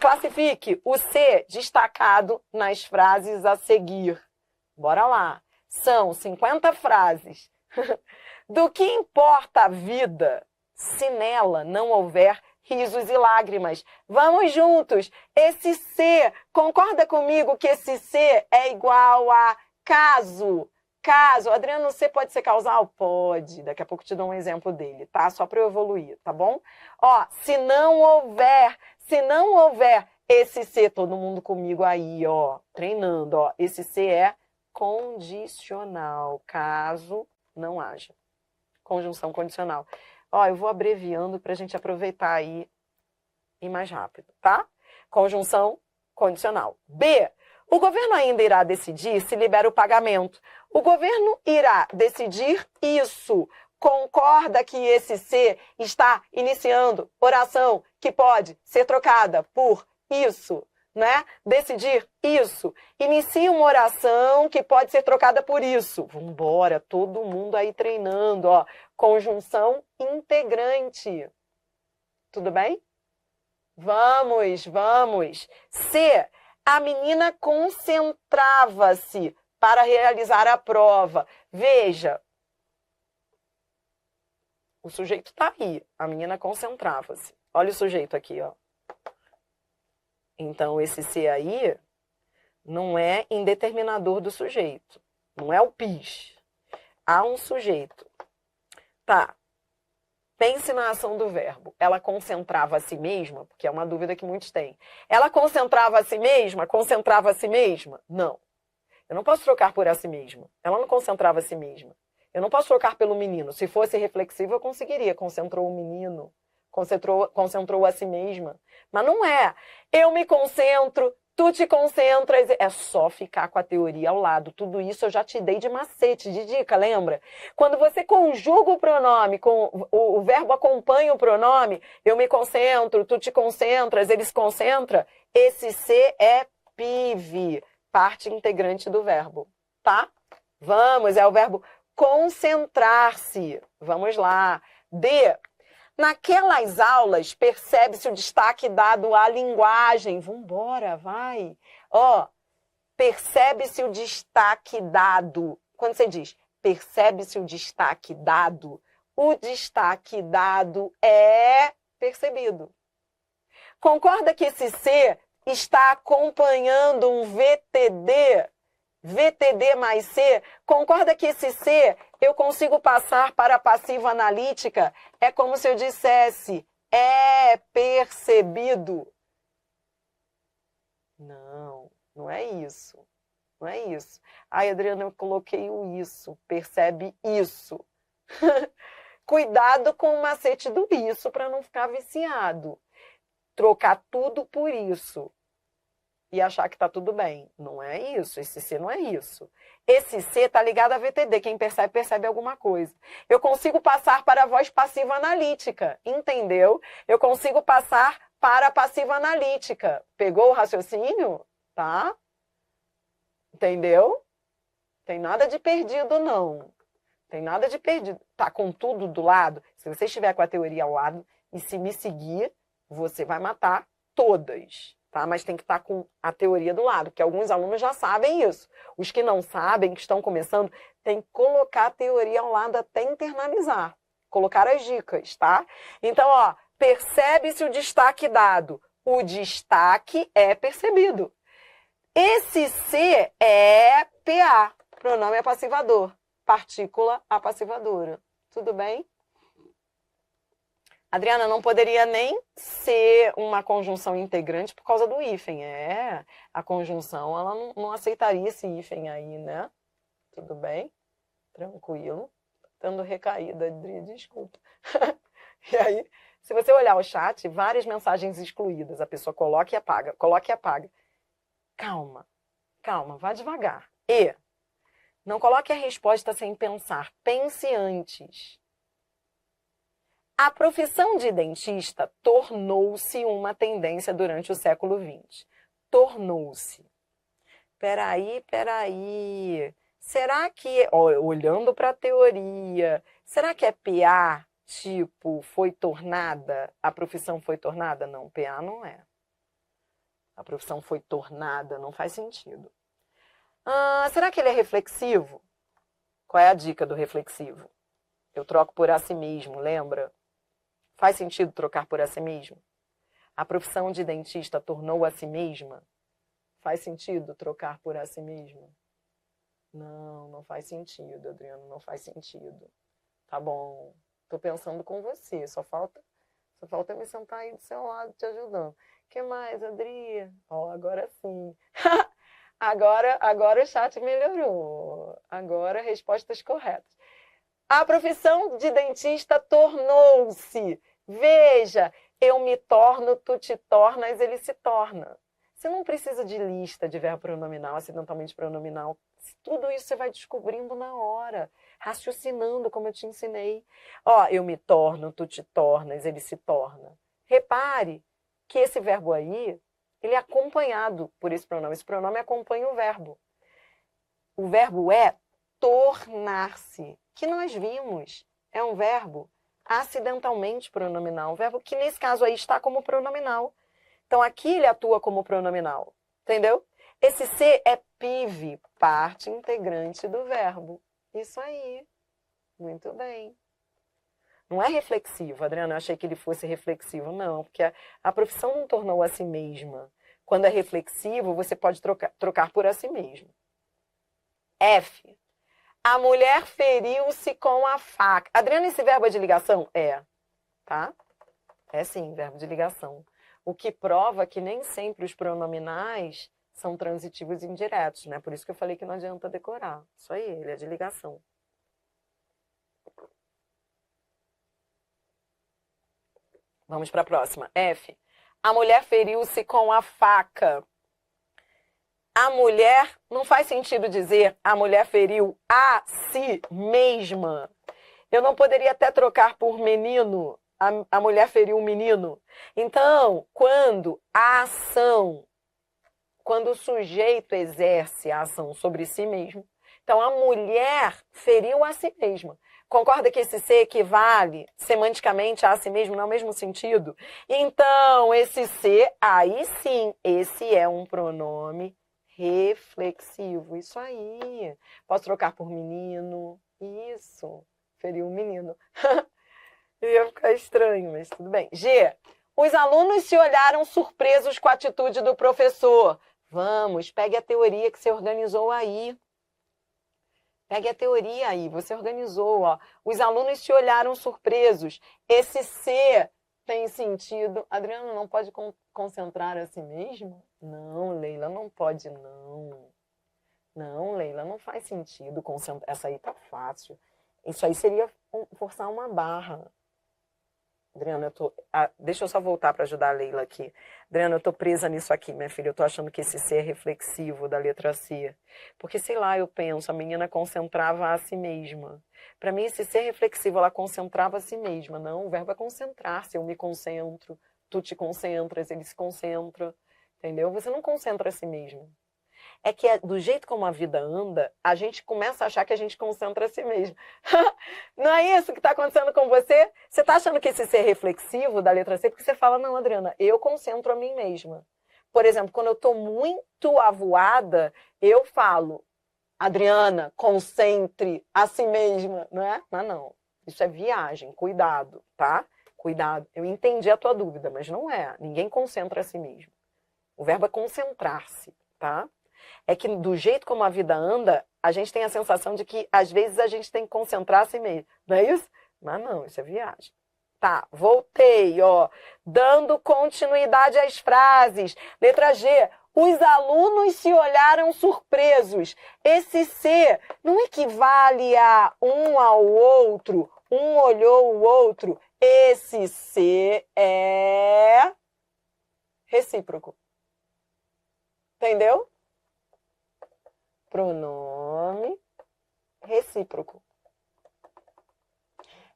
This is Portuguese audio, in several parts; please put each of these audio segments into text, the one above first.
Classifique o C destacado nas frases a seguir. Bora lá. São 50 frases. Do que importa a vida se nela não houver risos e lágrimas? Vamos juntos. Esse C, concorda comigo que esse C é igual a caso? Caso. Adriano, C pode ser causal? Pode. Daqui a pouco te dou um exemplo dele, tá? Só para eu evoluir, tá bom? Ó, se não houver esse C, todo mundo comigo aí, ó, treinando, ó. Esse C é condicional, caso não haja. Conjunção condicional. Ó, eu vou abreviando para a gente aproveitar aí e mais rápido, tá? Conjunção condicional. B. O governo ainda irá decidir se libera o pagamento. O governo irá decidir isso. Concorda que esse C está iniciando oração que pode ser trocada por isso, né? Decidir isso. Inicia uma oração que pode ser trocada por isso. Vambora, todo mundo aí treinando, ó. Conjunção integrante. Tudo bem? Vamos, vamos. C. A menina concentrava-se para realizar a prova. Veja, o sujeito está aí. A menina concentrava-se. Olha o sujeito aqui, ó. Então, esse C aí não é indeterminador do sujeito. Não é o PIS. Há um sujeito. Tá. Pense na ação do verbo. Ela concentrava a si mesma, porque é uma dúvida que muitos têm. Ela concentrava a si mesma? Concentrava a si mesma? Não. Eu não posso trocar por a si mesma. Ela não concentrava a si mesma. Eu não posso trocar pelo menino. Se fosse reflexivo, eu conseguiria. Concentrou o menino. Concentrou a si mesma. Mas não é. Eu me concentro, tu te concentras. É só ficar com a teoria ao lado. Tudo isso eu já te dei de macete, de dica, lembra? Quando você conjuga o pronome, o verbo acompanha o pronome, eu me concentro, tu te concentras, ele se concentra, esse C é PIV, parte integrante do verbo, tá? Vamos, é o verbo concentrar-se. Vamos lá. D. Naquelas aulas, percebe-se o destaque dado à linguagem. Vambora, vai. Ó, percebe-se o destaque dado. Quando você diz percebe-se o destaque dado é percebido. Concorda que esse C está acompanhando um VTD? VTD mais C, concorda que esse C eu consigo passar para a passiva analítica? É como se eu dissesse, é percebido. Não, não é isso. Não é isso. Ai, Adriana, eu coloquei o isso, percebe isso. Cuidado com o macete do isso para não ficar viciado. Trocar tudo por isso. E achar que está tudo bem. Não é isso. Esse C não é isso. Esse C está ligado a VTD. Quem percebe, percebe alguma coisa. Eu consigo passar para a voz passiva analítica. Entendeu? Eu consigo passar para a passiva analítica. Pegou o raciocínio? Tá? Entendeu? Tem nada de perdido, não. Tem nada de perdido. Tá com tudo do lado? Se você estiver com a teoria ao lado e se me seguir, você vai matar todas. Tá? Mas tem que estar com a teoria do lado, porque alguns alunos já sabem isso. Os que não sabem, que estão começando, tem que colocar a teoria ao lado até internalizar. Colocar as dicas, tá? Então, ó, percebe-se o destaque dado. O destaque é percebido. Esse C é PA, pronome apassivador, partícula apassivadora. Tudo bem? Adriana, não poderia nem ser uma conjunção integrante por causa do hífen. É, a conjunção, ela não aceitaria esse hífen aí, né? Tudo bem? Tranquilo. Tendo recaída, Adri, desculpa. E aí, se você olhar o chat, várias mensagens excluídas. A pessoa coloca e apaga, coloca e apaga. Calma, calma, vá devagar. E, não coloque a resposta sem pensar. Pense antes. A profissão de dentista tornou-se uma tendência durante o século XX. Tornou-se. Peraí. Será que, ó, olhando para a teoria, será que é PA, tipo, foi tornada? A profissão foi tornada? Não, PA não é. A profissão foi tornada, não faz sentido. Será que ele é reflexivo? Qual é a dica do reflexivo? Eu troco por a si mesmo, lembra? Faz sentido trocar por a si mesmo? A profissão de dentista tornou a si mesma? Faz sentido trocar por a si mesma? Não, não faz sentido, Adriano, não faz sentido. Tá bom, tô pensando com você, só falta me sentar aí do seu lado te ajudando. O que mais, Adri? Agora sim. Agora o chat melhorou. Agora respostas corretas. A profissão de dentista tornou-se. Veja, eu me torno, tu te tornas, ele se torna. Você não precisa de lista de verbo pronominal, acidentalmente pronominal. Tudo isso você vai descobrindo na hora, raciocinando, como eu te ensinei. Eu me torno, tu te tornas, ele se torna. Repare que esse verbo aí, ele é acompanhado por esse pronome. Esse pronome acompanha o verbo. O verbo é tornar-se, que nós vimos. É um verbo acidentalmente pronominal. Um verbo que, nesse caso aí, está como pronominal. Então, aqui ele atua como pronominal. Entendeu? Esse ser é PIV, parte integrante do verbo. Isso aí. Muito bem. Não é reflexivo, Adriana. Eu achei que ele fosse reflexivo. Não, porque a profissão não tornou a si mesma. Quando é reflexivo, você pode trocar por a si mesmo. F. A mulher feriu-se com a faca. Adriana, esse verbo é de ligação? É. Tá? É sim, verbo de ligação. O que prova que nem sempre os pronominais são transitivos indiretos, né? Por isso que eu falei que não adianta decorar. Isso aí, ele é de ligação. Vamos para a próxima. F. A mulher feriu-se com a faca. A mulher, não faz sentido dizer a mulher feriu a si mesma. Eu não poderia até trocar por menino. A mulher feriu um menino. Então, quando a ação, quando o sujeito exerce a ação sobre si mesmo, então a mulher feriu a si mesma. Concorda que esse ser equivale semanticamente a si mesmo, no mesmo sentido? Então, esse ser, aí sim, esse é um pronome reflexivo. Isso aí. Posso trocar por menino? Isso. Feriu um menino. Ia ficar estranho, mas tudo bem. G. Os alunos se olharam surpresos com a atitude do professor. Vamos, pegue a teoria que você organizou aí. Pegue a teoria aí, você organizou, ó. Os alunos se olharam surpresos. Esse ser tem sentido. Adriana, não pode concentrar a si mesma? Não, Leila, não pode, não. Não, Leila, não faz sentido concentrar. Essa aí tá fácil. Isso aí seria forçar uma barra. Adriana, deixa eu só voltar para ajudar a Leila aqui. Adriana, eu tô presa nisso aqui, minha filha. Eu tô achando que esse ser é reflexivo da letra C. Porque, sei lá, eu penso, a menina concentrava a si mesma. Para mim, esse ser reflexivo, ela concentrava a si mesma. Não, o verbo é concentrar-se. Eu me concentro, tu te concentras, ele se concentra. Entendeu? Você não concentra a si mesmo. É que do jeito como a vida anda, a gente começa a achar que a gente concentra a si mesmo. Não é isso que está acontecendo com você? Você está achando que esse ser reflexivo da letra C, porque você fala, não, Adriana, eu concentro a mim mesma. Por exemplo, quando eu estou muito avoada, eu falo, Adriana, concentre a si mesma, não é? Mas não, isso é viagem, cuidado, tá? Cuidado. Eu entendi a tua dúvida, mas não é. Ninguém concentra a si mesmo. O verbo é concentrar-se, tá? É que do jeito como a vida anda, a gente tem a sensação de que às vezes a gente tem que concentrar a si mesmo. Não é isso? Mas não, isso é viagem. Tá, voltei, ó. Dando continuidade às frases. Letra G. Os alunos se olharam surpresos. Esse C não equivale a um ao outro. Um olhou o outro. Esse C é recíproco. Entendeu? Pronome recíproco.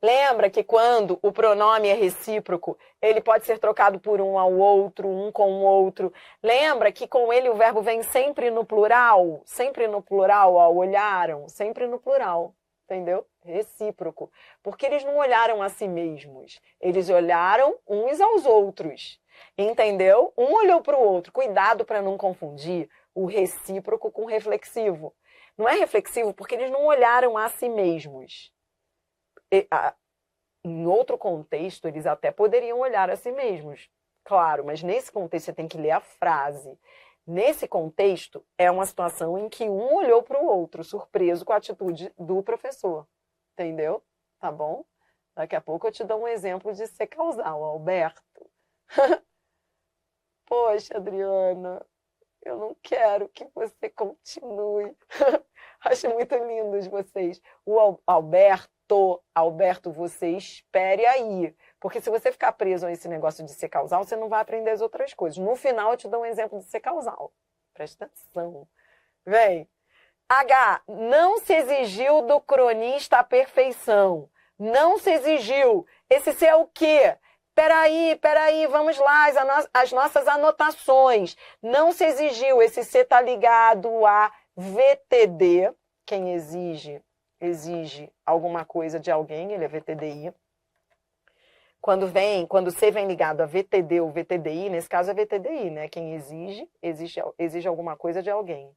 Lembra que quando o pronome é recíproco, ele pode ser trocado por um ao outro, um com o outro. Lembra que com ele o verbo vem sempre no plural? Sempre no plural, ó, olharam, sempre no plural. Entendeu? Recíproco. Porque eles não olharam a si mesmos. Eles olharam uns aos outros. Entendeu? Um olhou para o outro. Cuidado para não confundir o recíproco com o reflexivo. Não é reflexivo porque eles não olharam a si mesmos. Em outro contexto, eles até poderiam olhar a si mesmos. Claro, mas nesse contexto você tem que ler a frase. Nesse contexto, é uma situação em que um olhou para o outro, surpreso com a atitude do professor. Entendeu? Tá bom? Daqui a pouco eu te dou um exemplo de ser causal, Alberto. Poxa, Adriana, eu não quero que você continue. Acho muito lindos vocês. O Alberto, você espere aí. Porque se você ficar preso a esse negócio de ser causal, você não vai aprender as outras coisas. No final, eu te dou um exemplo de ser causal. Presta atenção. Vem. H. Não se exigiu do cronista a perfeição. Não se exigiu. Esse C é o quê? Peraí, vamos lá, as nossas anotações. Não se exigiu. Esse C está ligado a VTD. Quem exige alguma coisa de alguém, ele é VTDI. Quando C vem ligado a VTD ou VTDI, nesse caso é VTDI, né? Quem exige alguma coisa de alguém.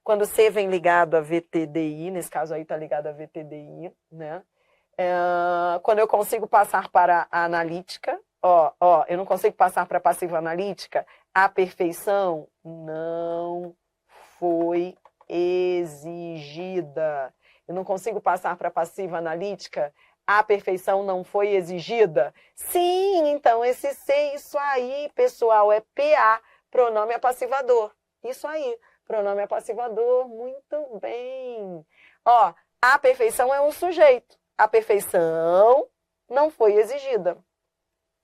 Quando C vem ligado a VTDI, nesse caso aí está ligado a VTDI, né? Quando eu consigo passar para a analítica, eu não consigo passar para a passiva analítica, a perfeição não foi exigida. Eu não consigo passar para a passiva analítica, a perfeição não foi exigida. Sim, então esse C, isso aí, pessoal, é PA, pronome apassivador. Isso aí, pronome apassivador, muito bem. A perfeição é um sujeito. A perfeição não foi exigida.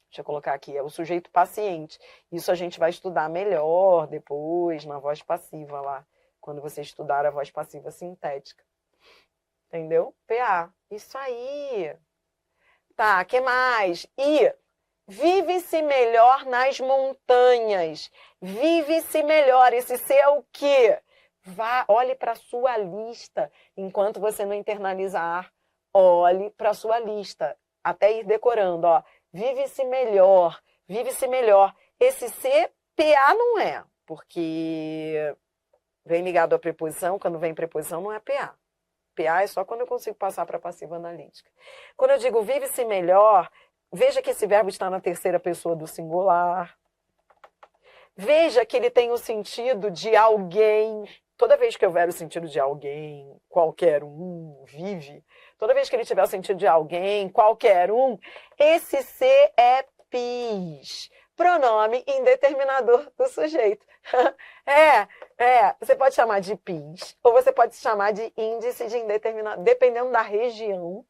Deixa eu colocar aqui, é o sujeito paciente. Isso a gente vai estudar melhor depois, na voz passiva lá, quando você estudar a voz passiva sintética. Entendeu? PA. Isso aí. Tá, que mais? I. Vive-se melhor nas montanhas. Vive-se melhor. Esse C é o quê? Olhe para a sua lista. Enquanto você não internalizar, olhe para a sua lista. Até ir decorando, ó. Vive-se melhor. Vive-se melhor. Esse C, PA não é. Porque vem ligado à preposição. Quando vem preposição, não é PA. PA é só quando eu consigo passar para a passiva analítica. Quando eu digo vive-se melhor, veja que esse verbo está na terceira pessoa do singular. Veja que ele tem o sentido de alguém. Toda vez que houver o sentido de alguém, qualquer um, vive. Toda vez que ele tiver o sentido de alguém, qualquer um, esse C é PIS. Pronome indeterminador do sujeito. Você pode chamar de PIS, ou você pode chamar de índice de indeterminado, dependendo da região,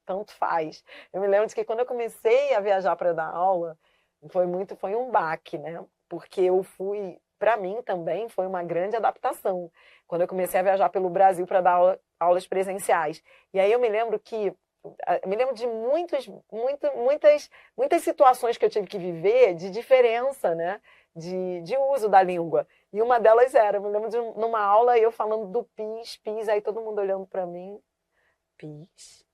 tanto faz. Eu me lembro de que quando eu comecei a viajar para dar aula, foi um baque, né? Porque para mim também foi uma grande adaptação, quando eu comecei a viajar pelo Brasil para dar aulas presenciais. E aí eu me lembro de muitas situações que eu tive que viver de diferença, né? De uso da língua. E uma delas eu me lembro de numa aula eu falando do PIS, aí todo mundo olhando para mim, PIS.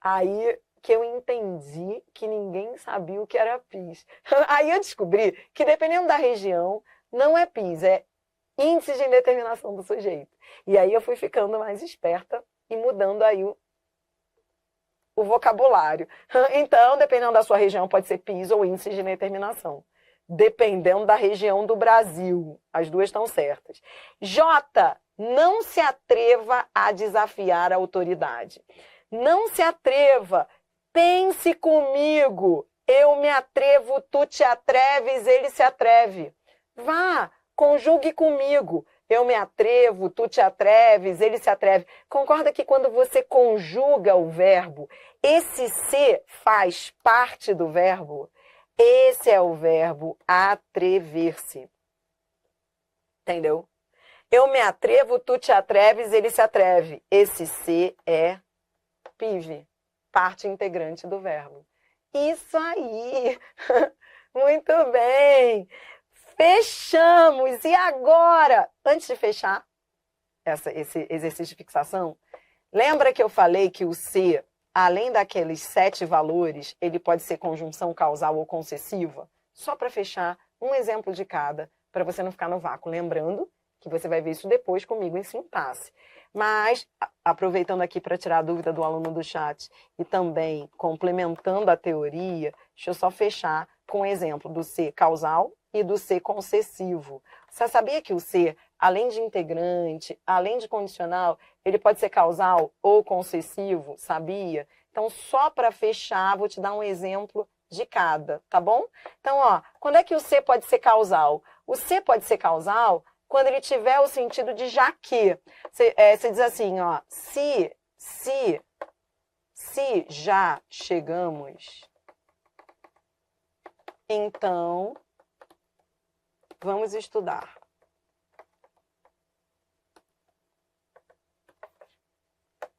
Aí que eu entendi que ninguém sabia o que era PIS. Aí eu descobri que dependendo da região, não é PIS, é índice de indeterminação do sujeito. E aí eu fui ficando mais esperta e mudando aí o vocabulário. Então, dependendo da sua região, pode ser PIS ou índice de indeterminação. Dependendo da região do Brasil. As duas estão certas. J. Não se atreva a desafiar a autoridade. Não se atreva. Pense comigo. Eu me atrevo, tu te atreves, ele se atreve. Vá, conjugue comigo. Eu me atrevo, tu te atreves, ele se atreve. Concorda que quando você conjuga o verbo, esse se faz parte do verbo? Esse é o verbo atrever-se. Entendeu? Eu me atrevo, tu te atreves, ele se atreve. Esse se é PIV, parte integrante do verbo. Isso aí! Muito bem! Fechamos! E agora, antes de fechar esse exercício de fixação, lembra que eu falei que o se, além daqueles 7 valores, ele pode ser conjunção causal ou concessiva? só para fechar, um exemplo de cada, para você não ficar no vácuo. Lembrando que você vai ver isso depois comigo em sintaxe. Mas, aproveitando aqui para tirar a dúvida do aluno do chat e também complementando a teoria, deixa eu só fechar com o exemplo do ser causal e do ser concessivo. Você sabia que o ser, além de integrante, além de condicional, ele pode ser causal ou concessivo? Sabia? Então, só para fechar, vou te dar um exemplo de cada, tá bom? Então, ó, quando é que o ser pode ser causal? O ser pode ser causal quando ele tiver o sentido de já que. Você diz assim, ó, se já chegamos, então vamos estudar.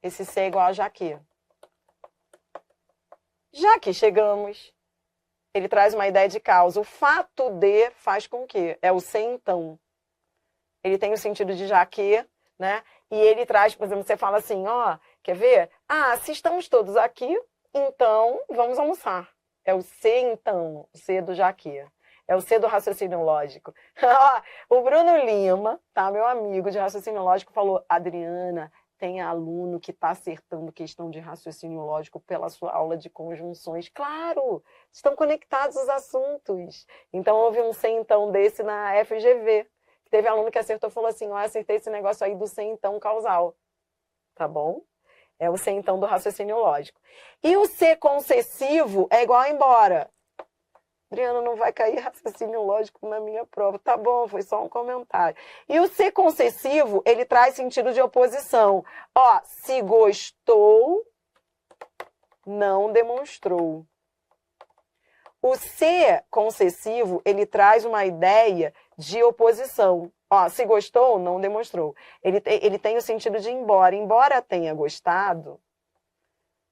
Esse se é igual a já que. Já que chegamos, ele traz uma ideia de causa. O fato de faz com que. É o se então. Ele tem o sentido de já que, né? E ele traz, por exemplo, você fala assim, ó, quer ver? Ah, se estamos todos aqui, então vamos almoçar. É o se então, o se do já que. É o se do raciocínio lógico. O Bruno Lima, tá, meu amigo de raciocínio lógico, falou, Adriana, tem aluno que está acertando questão de raciocínio lógico pela sua aula de conjunções. Claro, estão conectados os assuntos. Então, houve um se então desse na FGV. Teve aluno que acertou e falou assim, ó, acertei esse negócio aí do se então causal. Tá bom? É o se então do raciocínio lógico. E o se concessivo é igual a embora. Adriana, não vai cair raciocínio lógico na minha prova. Tá bom, foi só um comentário. E o se concessivo, ele traz sentido de oposição. Ó, se gostou, não demonstrou. O se concessivo, ele traz uma ideia de oposição. Ó, se gostou, não demonstrou. Ele tem o sentido de embora. Embora tenha gostado,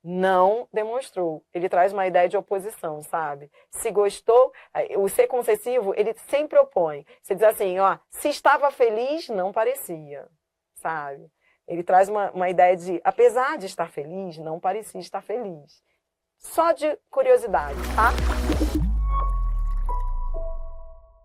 não demonstrou. Ele traz uma ideia de oposição, sabe? Se gostou, o ser concessivo, ele sempre opõe. Você diz assim, ó, se estava feliz, não parecia, sabe? Ele traz uma ideia de, apesar de estar feliz, não parecia estar feliz. Só de curiosidade, tá?